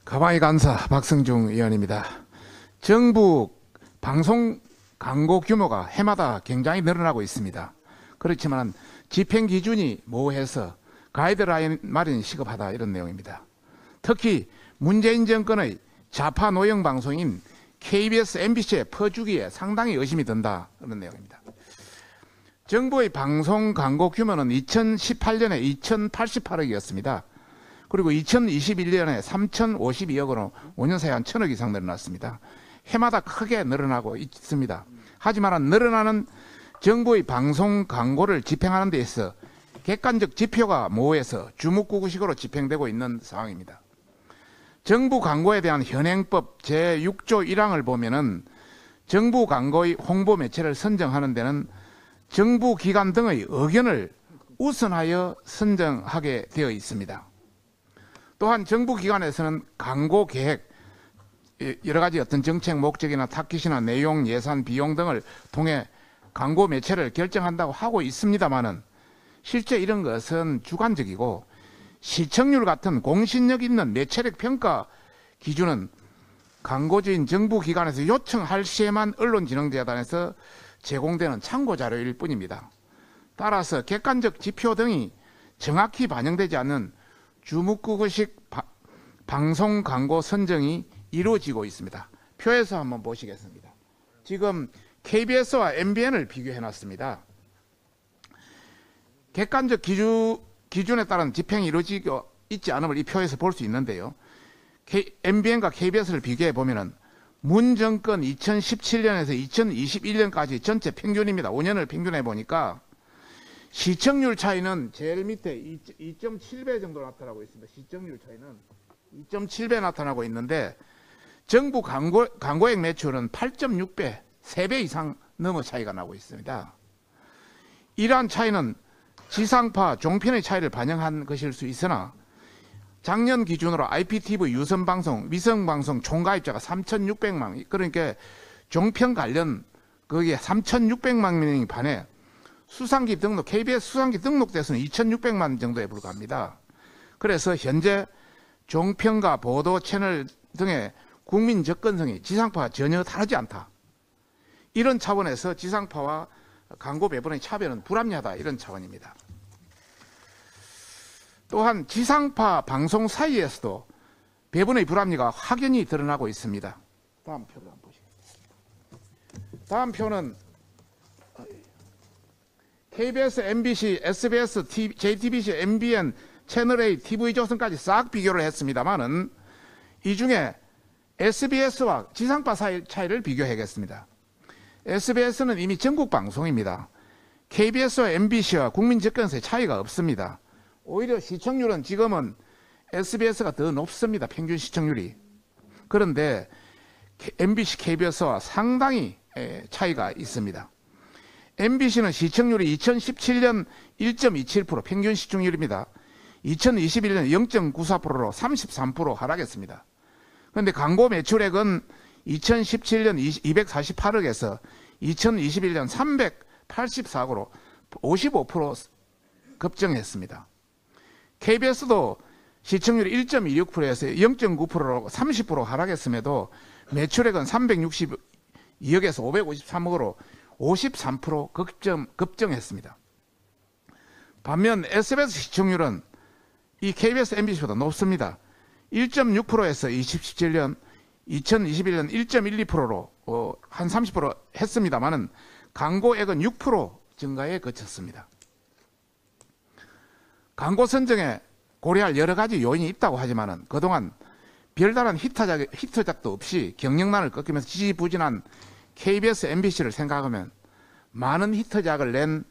가방이 간사 박성중 의원입니다. 정부 방송 광고 규모가 해마다 굉장히 늘어나고 있습니다. 그렇지만 집행 기준이 모호해서 가이드라인 마련이 시급하다, 이런 내용입니다. 특히 문재인 정권의 좌파 노영 방송인 KBS, MBC의 퍼주기에 상당히 의심이 든다, 그런 내용입니다. 정부의 방송 광고 규모는 2018년에 2088억이었습니다. 그리고 2021년에 3052억으로 5년 사이에 한 1000억 이상 늘어났습니다. 해마다 크게 늘어나고 있습니다. 하지만 늘어나는 정부의 방송 광고를 집행하는 데 있어 객관적 지표가 모호해서 주묵구구식으로 집행되고 있는 상황입니다. 정부 광고에 대한 현행법 제6조 1항을 보면은 정부 광고의 홍보 매체를 선정하는 데는 정부 기관 등의 의견을 우선하여 선정하게 되어 있습니다. 또한 정부 기관에서는 광고 계획, 여러 가지 어떤 정책 목적이나 타깃이나 내용, 예산, 비용 등을 통해 광고 매체를 결정한다고 하고 있습니다만은 실제 이런 것은 주관적이고, 시청률 같은 공신력 있는 매체력 평가 기준은 광고주인 정부 기관에서 요청할 시에만 언론진흥재단에서 제공되는 참고 자료일 뿐입니다. 따라서 객관적 지표 등이 정확히 반영되지 않는 주묵구구식 방송 광고 선정이 이루어지고 있습니다. 표에서 한번 보시겠습니다. 지금 KBS와 MBN을 비교해 놨습니다. 객관적 기준에 따른 집행이 이루어지고 있지 않음을 이 표에서 볼 수 있는데요. MBN과 KBS를 비교해 보면은 문 정권 2017년에서 2021년까지 전체 평균입니다. 5년을 평균해 보니까 시청률 차이는 제일 밑에 2.7배 정도 나타나고 있습니다. 시청률 차이는 2.7배 나타나고 있는데 정부 광고액 매출은 8.6배, 3배 이상 넘어 차이가 나고 있습니다. 이러한 차이는 지상파, 종편의 차이를 반영한 것일 수 있으나 작년 기준으로 IPTV 유선방송, 위성방송 총가입자가 3,600만, 그러니까 종편 관련 거기에 3,600만 명이 반해 수상기 등록, KBS 수상기 등록돼서는 2,600만 정도에 불과합니다. 그래서 현재 종편과 보도 채널 등의 국민 접근성이 지상파와 전혀 다르지 않다. 이런 차원에서 지상파와 광고 배분의 차별은 불합리하다, 이런 차원입니다. 또한 지상파 방송 사이에서도 배분의 불합리가 확연히 드러나고 있습니다. 다음 표를 한번 보시겠습니다. 다음 표는 KBS, MBC, SBS, JTBC, MBN, 채널A, TV조선까지 싹 비교를 했습니다만은 이 중에 SBS와 지상파 사이 차이를 비교하겠습니다. SBS는 이미 전국 방송입니다. KBS와 MBC와 국민 접근성의 차이가 없습니다. 오히려 시청률은 지금은 SBS가 더 높습니다. 평균 시청률이. 그런데 MBC, KBS와 상당히 차이가 있습니다. MBC는 시청률이 2017년 1.27% 평균 시청률입니다. 2021년 0.94%로 33% 하락했습니다. 그런데 광고 매출액은 2017년 248억에서 2021년 384억으로 55% 급증했습니다. KBS도 시청률이 1.26%에서 0.9%로 30% 하락했음에도 매출액은 362억에서 553억으로 53% 급증했습니다. 반면 SBS 시청률은 이 KBS, MBC보다 높습니다. 1.6%에서 2017년 1.12%로 한 30% 했습니다만은 광고액은 6% 증가에 그쳤습니다. 광고 선정에 고려할 여러 가지 요인이 있다고 하지만은 그동안 별다른 히트작도 없이 경력난을 꺾이면서 지지부진한 KBS, MBC를 생각하면 많은 히트작을 낸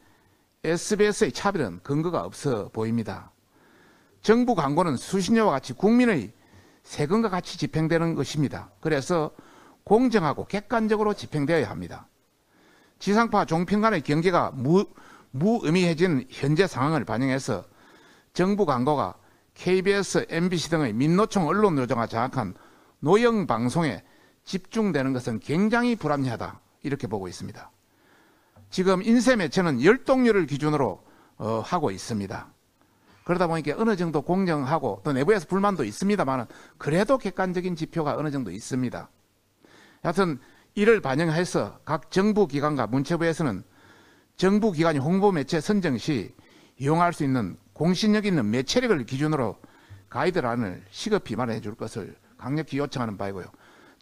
SBS의 차별은 근거가 없어 보입니다. 정부 광고는 수신료와 같이 국민의 세금과 같이 집행되는 것입니다. 그래서 공정하고 객관적으로 집행되어야 합니다. 지상파, 종편 간의 경계가 무의미해진 현재 상황을 반영해서 정부 광고가 KBS, MBC 등의 민노총 언론 노조가 장악한 노영 방송에 집중되는 것은 굉장히 불합리하다, 이렇게 보고 있습니다. 지금 인쇄 매체는 열독률을 기준으로 하고 있습니다. 그러다 보니까 어느 정도 공정하고 또 내부에서 불만도 있습니다만 그래도 객관적인 지표가 어느 정도 있습니다. 여하튼 이를 반영해서 각 정부기관과 문체부에서는 정부기관이 홍보 매체 선정 시 이용할 수 있는 공신력 있는 매체력을 기준으로 가이드라인을 시급히 마련해 줄 것을 강력히 요청하는 바이고요.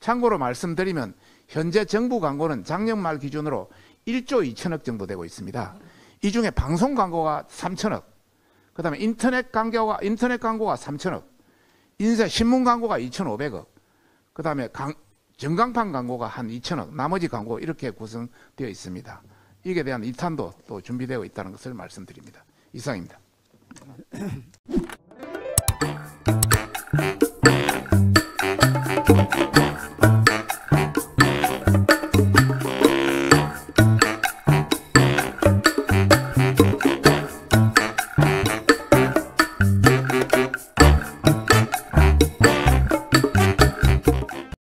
참고로 말씀드리면 현재 정부 광고는 작년 말 기준으로 1조 2천억 정도 되고 있습니다. 이 중에 방송 광고가 3천억, 그 다음에 인터넷 광고가 3천억, 신문 광고가 2,500억, 그 다음에 전광판 광고가 한 2천억, 나머지 광고 이렇게 구성되어 있습니다. 이에 대한 이탄도 또 준비되어 있다는 것을 말씀드립니다. 이상입니다.